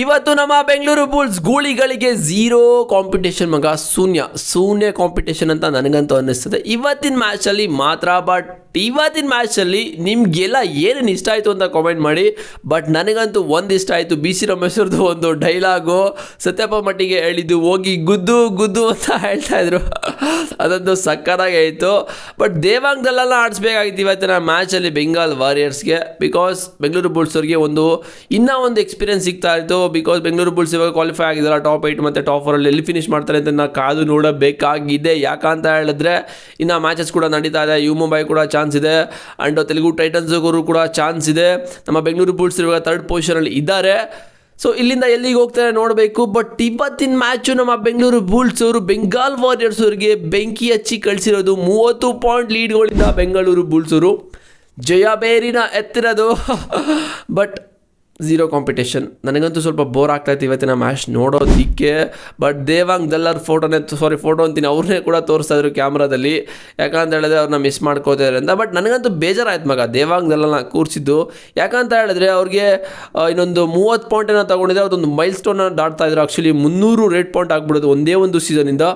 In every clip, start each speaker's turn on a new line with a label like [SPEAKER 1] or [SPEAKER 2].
[SPEAKER 1] ಇವತ್ತು ನಮ್ಮ Bengaluru Bulls ಗೂಳಿಗಳಿಗೆ zero competition ಮಗ, ಶೂನ್ಯ ಕಾಂಪಿಟೇಷನ್ ಅಂತ ನನಗಂತೂ ಅನ್ನಿಸ್ತದೆ ಇವತ್ತಿನ ಮ್ಯಾಚಲ್ಲಿ ಮಾತ್ರ. ಬಟ್ ಇವತ್ತಿನ ಮ್ಯಾಚಲ್ಲಿ ನಿಮಗೆಲ್ಲ ಏನೇನು ಇಷ್ಟ ಆಯಿತು ಅಂತ ಕಾಮೆಂಟ್ ಮಾಡಿ. ಬಟ್ ನನಗಂತೂ ಒಂದು ಇಷ್ಟ ಆಯಿತು, ಬಿ ಸಿ ರಮೇಶ್ರದ್ದು ಒಂದು ಡೈಲಾಗು ಸತ್ಯಪ್ಪ ಮಟ್ಟಿಗೆ ಹೇಳಿದ್ದು, ಹೋಗಿ ಗುದ್ದು ಗುದ್ದು ಅಂತ ಹೇಳ್ತಾಯಿದ್ರು. ಅದಂತೂ ಸಕ್ಕತ್ತಾಗಿ ಆಯಿತು. ಬಟ್ ದೇವಾಂಗದಲ್ಲೆಲ್ಲ ಆಡಿಸ್ಬೇಕಾಗಿತ್ತು ಇವತ್ತಿನ ಮ್ಯಾಚಲ್ಲಿ ಬೆಂಗಾಲ್ ವಾರಿಯರ್ಸ್ಗೆ. ಬಿಕಾಸ್ ಬೆಂಗಳೂರು ಬುಲ್ಸ್ ಅವ್ರಿಗೆ ಇನ್ನೂ ಒಂದು ಎಕ್ಸ್ಪೀರಿಯನ್ಸ್ ಸಿಗ್ತಾ ಇತ್ತು. ಬಿಕಾಸ್ ಬೆಂಗಳೂರು ಬುಲ್ಸ್ ಇವಾಗ ಕ್ವಾಲಿಫೈ ಆಗಿದ್ದಾರೆ ಟಾಪ್ 8 ಮತ್ತು ಟಾಪ್ 4 ಎಲ್ಲಿ ಫಿನಿಶ್ ಮಾಡ್ತಾರೆ ಅಂತ ನಾವು ಕಾದು ನೋಡಬೇಕಾಗಿದೆ. ಯಾಕಂತ ಹೇಳಿದ್ರೆ ಇನ್ನು ಮ್ಯಾಚಸ್ ಕೂಡ ನಡೀತಾ ಇದೆ. ಯು ಮುಂಬೈ ಕೂಡ ಚಾನ್ಸ್ ಇದೆ, ಆ್ಯಂಡ್ ತೆಲುಗು ಟೈಟನ್ಸ್ಗೂ ಕೂಡ ಚಾನ್ಸ್ ಇದೆ. ನಮ್ಮ ಬೆಂಗಳೂರು ಬುಲ್ಸ್ ಇವಾಗ 3rd ಪೊಸಿಷನಲ್ಲಿ ಇದ್ದಾರೆ. ಸೊ ಇಲ್ಲಿಂದ ಎಲ್ಲಿಗೆ ಹೋಗ್ತಾರೆ ನೋಡಬೇಕು. ಬಟ್ ಇವತ್ತಿನ ಮ್ಯಾಚು ನಮ್ಮ ಬೆಂಗಳೂರು ಬುಲ್ಸ್ ಅವರು ಬೆಂಗಾಲ್ ವಾರಿಯರ್ಸ್ ಅವರಿಗೆ ಬೆಂಕಿ ಹಚ್ಚಿ ಕಳಿಸಿರೋದು. 30 ಪಾಯಿಂಟ್ ಲೀಡ್ಗಳಿಂದ ಬೆಂಗಳೂರು ಬುಲ್ಸ್ ಅವರು ಜಯಬೇರಿನ ಎತ್ತಿರೋದು. But zero competition. ನನಗಂತೂ ಸ್ವಲ್ಪ ಬೋರ್ ಆಗ್ತಾಯಿತ್ತು ಇವತ್ತಿನ ಮ್ಯಾಚ್ ನೋಡೋದಕ್ಕೆ. ಬಟ್ ದೇವಾಂಗ್ ದಲ್ಲರ್ ಫೋಟೋ ಅಂತೀನಿ, ಅವ್ರನ್ನೇ ಕೂಡ ತೋರಿಸ್ತಾ ಇದ್ರು ಕ್ಯಾಮ್ರಾದಲ್ಲಿ. ಯಾಕಂತ ಹೇಳಿದ್ರೆ ಅವ್ರನ್ನ ಮಿಸ್ ಮಾಡ್ಕೋತಾರೆ ಅಂತ. ಬಟ್ ನನಗಂತೂ ಬೇಜಾರಾಯ್ತು ಮಗ ದೇವಾಂಗ್ ದಲ್ಲರ್ನ ಕೂರಿಸಿದ್ದು. ಯಾಕಂತ ಹೇಳಿದ್ರೆ ಅವ್ರಿಗೆ ಇನ್ನೊಂದು 30 ಪಾಯಿಂಟನ್ನು ತೊಗೊಂಡಿದ್ದೆ. ಅದೊಂದು ಮೈಲ್ ಸ್ಟೋನ್ನ ದಾಟ್ತಾ ಇದ್ರು. ಆ್ಯಕ್ಚುಲಿ 300 ರೇಟ್ ಪಾಯಿಂಟ್ ಆಗ್ಬಿಡೋದು ಒಂದೇ ಒಂದು ಸೀಸನಿಂದ.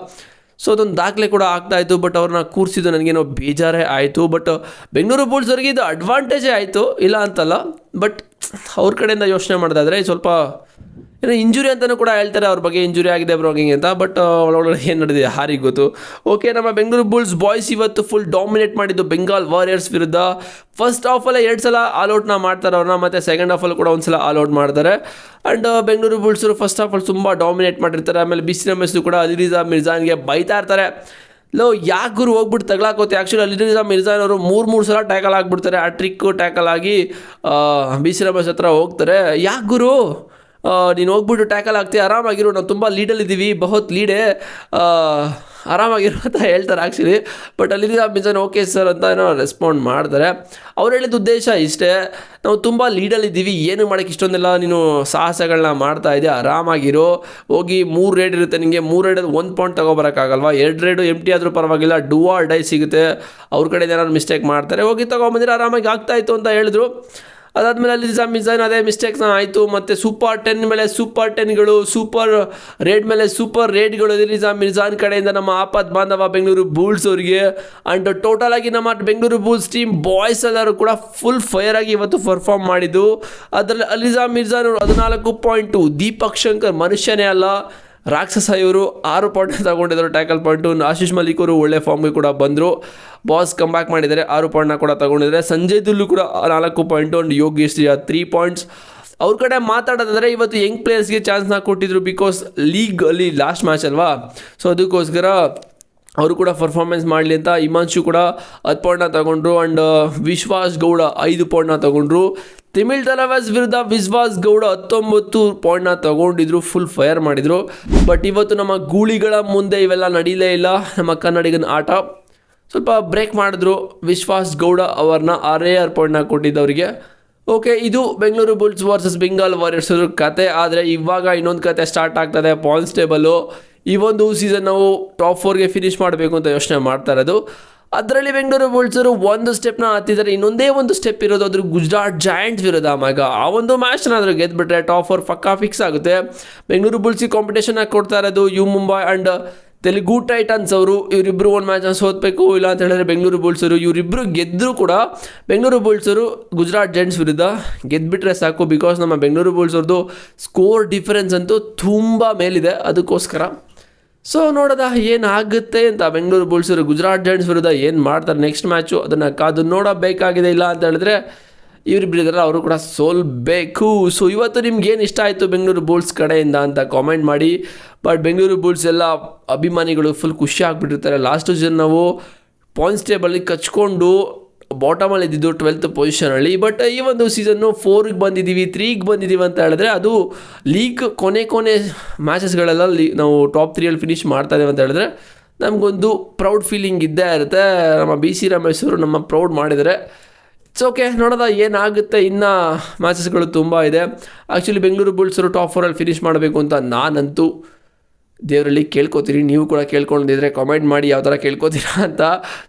[SPEAKER 1] ಸೊ ಅದೊಂದು ದಾಖಲೆ ಕೂಡ ಆಗ್ತಾಯಿತ್ತು. ಬಟ್ ಅವ್ರನ್ನ ಕೂರಿಸಿದ್ದು ನನಗೇನೋ ಬೇಜಾರೇ ಆಯಿತು. ಬಟ್ ಬೆಂಗಳೂರು ಬುಲ್ಸ್ ಅವ್ರಿಗೆ ಇದು ಅಡ್ವಾಂಟೇಜೇ ಆಯಿತು, ಇಲ್ಲ ಅಂತಲ್ಲ. ಬಟ್ ಅವ್ರ ಕಡೆಯಿಂದ ಯೋಚನೆ ಮಾಡೋದಾದರೆ ಸ್ವಲ್ಪ ಏನೋ ಇಂಜುರಿ ಅಂತಲೂ ಕೂಡ ಹೇಳ್ತಾರೆ ಅವ್ರ ಬಗ್ಗೆ, ಇಂಜುರಿ ಆಗಿದೆ ಬ್ರೋಗಿಂಗ್ ಅಂತ. ಬಟ್ ಒಳಗಡೆ ಏನು ನಡೆದಿದೆ ಯಾರಿಗೆ ಗೊತ್ತು. ಓಕೆ, ನಮ್ಮ ಬೆಂಗಳೂರು ಬುಲ್ಸ್ ಬಾಯ್ಸ್ ಇವತ್ತು ಫುಲ್ ಡಾಮಿನೇಟ್ ಮಾಡಿದ್ದು ಬೆಂಗಾಲ್ ವಾರಿಯರ್ಸ್ ವಿರುದ್ಧ. ಫಸ್ಟ್ ಹಾಫಲ್ಲೇ 2 ಸಲ ಆಲ್ಔಟ್ನ ಮಾಡ್ತಾರೆ ಅವ್ರನ್ನ, ಮತ್ತು ಸೆಕೆಂಡ್ ಹಾಫಲ್ಲಿ ಕೂಡ ಒಂದು ಸಲ ಆಲ್ಔಟ್ ಮಾಡ್ತಾರೆ. ಆ್ಯಂಡ್ ಬೆಂಗಳೂರು ಬುಲ್ಸರು ಫಸ್ಟ್ ಹಾಫಲ್ಲಿ ತುಂಬ ಡಾಮಿನೇಟ್ ಮಾಡಿರ್ತಾರೆ. ಆಮೇಲೆ ಬಿ ಸಿ ರಮೇಶ್ ಕೂಡ ಅಲಿರಿಜಾ ಮಿರ್ಜಾನ್ಗೆ ಬೈತಾ ಇರ್ತಾರೆ, ಯಾಕೆ ಗುರು ಹೋಗ್ಬಿಟ್ಟು ತಗ್ಲಾಕೋತೆ. ಆ್ಯಕ್ಚುಲಿ ಅಲಿರಿಜಾ ಮಿರ್ಜಾನ್ ಅವರು 3 ಸಲ ಟ್ಯಾಕಲ್ ಆಗಿಬಿಡ್ತಾರೆ. ಆ ಟ್ರಿಕ್ಕು ಟ್ಯಾಕಲ್ ಆಗಿ ಬಿ ಸಿ ರಮೇಶ್ ಹತ್ರ ಹೋಗ್ತಾರೆ. ಯಾಕೆ ಗುರು ನೀನು ಹೋಗ್ಬಿಟ್ಟು ಟ್ಯಾಕಲ್ ಆಗ್ತೀಯ, ಆರಾಮಾಗಿರು, ನಾವು ತುಂಬ ಲೀಡಲ್ಲಿದ್ದೀವಿ, ಬಹುತ್ ಲೀಡೇ, ಆರಾಮಾಗಿರು ಅಂತ ಹೇಳ್ತಾರೆ actually. But Alireza Mirzaian okay sir ಅಂತ ಏನೋ ರೆಸ್ಪಾಂಡ್ ಮಾಡ್ತಾರೆ. ಅವ್ರು ಹೇಳಿದ ಉದ್ದೇಶ ಇಷ್ಟೇ, ನಾವು ತುಂಬ ಲೀಡಲ್ಲಿದ್ದೀವಿ, ಏನು ಮಾಡೋಕ್ಕೆ ಇಷ್ಟೊಂದೆಲ್ಲ ನೀನು ಸಾಹಸಗಳನ್ನ ಮಾಡ್ತಾ ಇದೆಯಾ, ಆರಾಮಾಗಿರೋ, ಹೋಗಿ 3 ರೇಡ್ ಇರುತ್ತೆ ನಿಮಗೆ, 3 ರೇಡಲ್ಲಿ 1 ಪಾಯಿಂಟ್ ತೊಗೊಬರೋಕ್ಕಾಗಲ್ವಾ, 2 ರೇಡು ಎಂಟಿ ಆದರೂ ಪರವಾಗಿಲ್ಲ, ಡೂ ಆರ್ ಡೈ ಸಿಗುತ್ತೆ. ಅವ್ರ ಕಡೆಯಿಂದ ಏನಾದ್ರು ಮಿಸ್ಟೇಕ್ ಮಾಡ್ತಾರೆ, ಹೋಗಿ ತೊಗೊಂಬಂದಿರ ಆರಾಮಾಗಿ ಆಗ್ತಾಯಿತ್ತು ಅಂತ ಹೇಳಿದ್ರು. ಅದಾದಮೇಲೆ ಅಲಿರಿಜಾ ಮಿರ್ಜಾನ್ ಅದೇ ಮಿಸ್ಟೇಕ್ಸ್ನ ಆಯಿತು. ಮತ್ತು ಸೂಪರ್ 10 ಮೇಲೆ ಸೂಪರ್ 10ಗಳು, ಸೂಪರ್ ರೇಡ್ ಮೇಲೆ ಸೂಪರ್ ರೇಡ್ಗಳು ಅಲಿರಿಜಾ ಮಿರ್ಜಾನ್ ಕಡೆಯಿಂದ ನಮ್ಮ ಆಪತ್ ಬಾಂಧವ ಬೆಂಗಳೂರು ಬುಲ್ಸ್ ಅವರಿಗೆ. ಆ್ಯಂಡ್ ಟೋಟಲ್ ಆಗಿ ನಮ್ಮ ಬೆಂಗಳೂರು ಬುಲ್ಸ್ ಟೀಮ್ ಬಾಯ್ಸ್ ಎಲ್ಲರೂ ಕೂಡ ಫುಲ್ ಫೈರ್ ಆಗಿ ಇವತ್ತು ಪರ್ಫಾರ್ಮ್ ಮಾಡಿದ್ದು. ಅದರಲ್ಲಿ ಅಲಿರಿಜಾ ಮಿರ್ಜಾನ್ ಅವರು 14 ಪಾಯಿಂಟು, ದೀಪಕ್ ಶಂಕರ್ ಮನುಷ್ಯನೇ ಅಲ್ಲ ರಾಕ್ಷಸ, ಇವರು 6 ಪಾಯಿಂಟ್ ತಗೊಂಡಿದ್ರು ಟ್ಯಾಕಲ್ ಪಾಯಿಂಟು. ಆಶೀಶ್ ಮಲಿಕ್ ಅವರು ಒಳ್ಳೆ ಫಾರ್ಮ್ಗೆ ಕೂಡ ಬಂದರು, ಬಾಸ್ ಕಮ್ ಬ್ಯಾಕ್ ಮಾಡಿದ್ದಾರೆ, 6 ಪಾಯಿಂಟ್ನ ಕೂಡ ತಗೊಂಡಿದ್ದಾರೆ. ಸಂಜಯ್ ದುಲ್ಲು ಕೂಡ 4 ಪಾಯಿಂಟು. And Yogesh 3 points. ಅವ್ರ ಕಡೆ ಮಾತಾಡೋದಾದರೆ ಇವತ್ತು ಯಂಗ್ ಪ್ಲೇಯರ್ಸ್ಗೆ ಚಾನ್ಸ್ನ ಕೊಟ್ಟಿದ್ರು. ಬಿಕಾಸ್ ಲೀಗಲ್ಲಿ ಲಾಸ್ಟ್ ಮ್ಯಾಚ್ ಅಲ್ವಾ, ಸೊ ಅದಕ್ಕೋಸ್ಕರ ಅವರು ಕೂಡ ಪರ್ಫಾರ್ಮೆನ್ಸ್ ಮಾಡಲಿ ಅಂತ ಹಿಮಾಂಶು ಕೂಡ 10 ಪಾಯಿಂಟ್ನ ತಗೊಂಡ್ರು. ಆ್ಯಂಡ್ ವಿಶ್ವಾಸ್ ಗೌಡ 5 ಪಾಯಿಂಟ್ನ ತಗೊಂಡ್ರು. ತಮಿಳ್ ತಲವಾಸ್ ವಿರುದ್ಧ ವಿಶ್ವಾಸ್ ಗೌಡ 19 ಪಾಯಿಂಟ್ನ ತಗೊಂಡಿದ್ರು, ಫುಲ್ ಫೈರ್ ಮಾಡಿದರು. ಬಟ್ ಇವತ್ತು ನಮ್ಮ ಗೂಳಿಗಳ ಮುಂದೆ ಇವೆಲ್ಲ ನಡೀಲೇ ಇಲ್ಲ. ನಮ್ಮ ಕನ್ನಡಿಗನ ಆಟ ಸ್ವಲ್ಪ ಬ್ರೇಕ್ ಮಾಡಿದ್ರು. ವಿಶ್ವಾಸ್ ಗೌಡ ಅವ್ರನ್ನ 6 ಪಾಯಿಂಟ್ನ ಕೊಟ್ಟಿದ್ದವರಿಗೆ. ಓಕೆ, ಇದು Bengaluru Bulls versus Bengal warriors ಕತೆ. ಆದರೆ ಇವಾಗ ಇನ್ನೊಂದು ಕತೆ ಸ್ಟಾರ್ಟ್ ಆಗ್ತದೆ, ಪಾಯಿಂಟ್ಸ್ ಟೇಬಲು. ಈ ಒಂದು ಸೀಸನ್ ನಾವು ಟಾಪ್ 4ಗೆ ಫಿನಿಷ್ ಮಾಡಬೇಕು ಅಂತ ಯೋಚನೆ ಮಾಡ್ತಾ ಇರೋದು. ಅದರಲ್ಲಿ ಬೆಂಗಳೂರು ಬುಲ್ಸರು ಒಂದು ಸ್ಟೆಪ್ನ ಹತ್ತಿದ್ದಾರೆ, ಇನ್ನೊಂದೇ ಒಂದು ಸ್ಟೆಪ್ ಇರೋದು ಅದ್ರ ಗುಜರಾತ್ ಜಾಯಿಂಟ್ಸ್ ವಿರುದ್ಧ. ಮಗ ಆ ಒಂದು ಮ್ಯಾಚ್ನಾದರೂ ಗೆದ್ದುಬಿಟ್ರೆ ಟಾಪ್ 4 ಪಕ್ಕಾ ಫಿಕ್ಸ್ ಆಗುತ್ತೆ. ಬೆಂಗಳೂರು ಬುಲ್ಸಿಗೆ ಕಾಂಪಿಟೇಷನ್ ಕೊಡ್ತಾ ಇರೋದು U Mumbai and Telugu Titans ಅವರು. ಇವರಿಬ್ಬರು ಒಂದು ಮ್ಯಾಚನ್ನು ಸೋತ್ಬೇಕು, ಇಲ್ಲ ಅಂತ ಹೇಳಿದ್ರೆ ಬೆಂಗಳೂರು ಬುಲ್ಸರು. ಇವರಿಬ್ಬರು ಗೆದ್ದರೂ ಕೂಡ ಬೆಂಗಳೂರು ಬುಲ್ಸರು ಗುಜರಾತ್ ಜಾಯಿಂಟ್ಸ್ ವಿರುದ್ಧ ಗೆದ್ದುಬಿಟ್ರೆ ಸಾಕು. ಬಿಕಾಸ್ ನಮ್ಮ ಬೆಂಗಳೂರು ಬುಲ್ಸವ್ರದ್ದು ಸ್ಕೋರ್ ಡಿಫರೆನ್ಸ್ ಅಂತೂ ತುಂಬ ಮೇಲಿದೆ. ಅದಕ್ಕೋಸ್ಕರ ಸೊ ನೋಡೋದ ಏನಾಗುತ್ತೆ ಅಂತ. ಬೆಂಗಳೂರು ಬುಲ್ಸರು ಗುಜರಾತ್ ಜಾಯಿಂಟ್ಸ್ ವಿರುದ್ಧ ಏನು ಮಾಡ್ತಾರೆ ನೆಕ್ಸ್ಟ್ ಮ್ಯಾಚು, ಅದನ್ನು ಕಾದು ನೋಡಬೇಕಾಗಿದೆ. ಇಲ್ಲ ಅಂತ ಹೇಳಿದ್ರೆ ಇವರಿಬ್ಬರಿದ್ದಾರೆ, ಅವರು ಕೂಡ ಸೋಲ್ಬೇಕು. ಸೊ ಇವತ್ತು ನಿಮ್ಗೆ ಏನು ಇಷ್ಟ ಆಯಿತು ಬೆಂಗಳೂರು ಬುಲ್ಸ್ ಕಡೆಯಿಂದ ಅಂತ ಕಾಮೆಂಟ್ ಮಾಡಿ. ಬಟ್ ಬೆಂಗಳೂರು ಬುಲ್ಸ್ ಎಲ್ಲ ಅಭಿಮಾನಿಗಳು ಫುಲ್ ಖುಷಿ ಆಗಿಬಿಟ್ಟಿರ್ತಾರೆ. ಲಾಸ್ಟ್ ಸೀಸನ್ ನಾವು ಪಾಯಿಂಟ್ಸ್ ಟೇಬಲ್ಲಿ ಕಚ್ಕೊಂಡು ಬಾಟಮಲ್ಲಿ ಇದ್ದಿದ್ದು 12th ಪೊಸಿಷನಲ್ಲಿ. ಬಟ್ ಈ ಒಂದು ಸೀಸನ್ನು 4ಗೆ ಬಂದಿದ್ದೀವಿ, 3ಗೆ ಬಂದಿದ್ದೀವಿ ಅಂತ ಹೇಳಿದ್ರೆ ಅದು ಲೀಗ್ ಕೊನೆ ಮ್ಯಾಚಸ್ಗಳೆಲ್ಲ ನಾವು ಟಾಪ್ 3ಅಲ್ಲಿ ಫಿನಿಷ್ ಮಾಡ್ತಾಯಿದ್ದೇವೆ ಅಂತ ಹೇಳಿದ್ರೆ ನಮಗೊಂದು ಪ್ರೌಡ್ ಫೀಲಿಂಗ್ ಇದ್ದೇ ಇರುತ್ತೆ. ನಮ್ಮ ಬಿ ಸಿ ರಮೇಶ್ ಅವರು ನಮ್ಮ ಪ್ರೌಡ್ ಮಾಡಿದರೆ ಇಟ್ಸ್ ಓಕೆ. ನೋಡೋದ ಏನಾಗುತ್ತೆ. ಇನ್ನು ಮ್ಯಾಚಸ್ಗಳು ತುಂಬ ಇದೆ. ಆ್ಯಕ್ಚುಲಿ ಬೆಂಗಳೂರು ಬುಲ್ಸರು ಟಾಪ್ 4ಅಲ್ಲಿ ಫಿನಿಷ್ ಮಾಡಬೇಕು ಅಂತ ನಾನಂತೂ ದೇವರಲ್ಲಿ ಕೇಳ್ಕೊತೀರಿ. ನೀವು ಕೂಡ ಕೇಳ್ಕೊಂಡಿದ್ರೆ ಕಾಮೆಂಟ್ ಮಾಡಿ ಯಾವ ಥರ ಕೇಳ್ಕೊತೀರಾ ಅಂತ.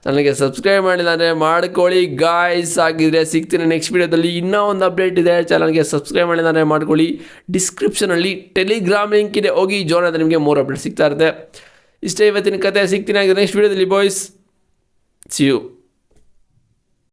[SPEAKER 1] ನನಗೆ ಸಬ್ಸ್ಕ್ರೈಬ್ ಮಾಡಿಲ್ಲ ಅಂದರೆ ಮಾಡ್ಕೊಳ್ಳಿ ಗಾಯ್ಸ್. ಆಗಿದ್ರೆ ಸಿಗ್ತೀನಿ ನೆಕ್ಸ್ಟ್ ವೀಡಿಯೋದಲ್ಲಿ. ಇನ್ನೂ ಒಂದು ಅಪ್ಡೇಟ್ ಇದೆ, ಚಾನಲ್ಗೆ ಸಬ್ಸ್ಕ್ರೈಬ್ ಮಾಡಿಲ್ಲ ಅಂದರೆ ಮಾಡ್ಕೊಳ್ಳಿ. ಡಿಸ್ಕ್ರಿಪ್ಷನಲ್ಲಿ ಟೆಲಿಗ್ರಾಮ್ ಲಿಂಕ್ ಇದೆ, ಹೋಗಿ ಜಾಯ್ನ್ ಆದರೆ ನಿಮಗೆ 3 ಅಪ್ಡೇಟ್ ಸಿಗ್ತಾ ಇರುತ್ತೆ. ಇಷ್ಟೇ ಇವತ್ತಿನ ಕತೆ. ಸಿಗ್ತೀನಿ ಆಗಿದ್ರೆ ನೆಕ್ಸ್ಟ್ ವೀಡಿಯೋದಲ್ಲಿ ಬಾಯ್ಸ್. C you.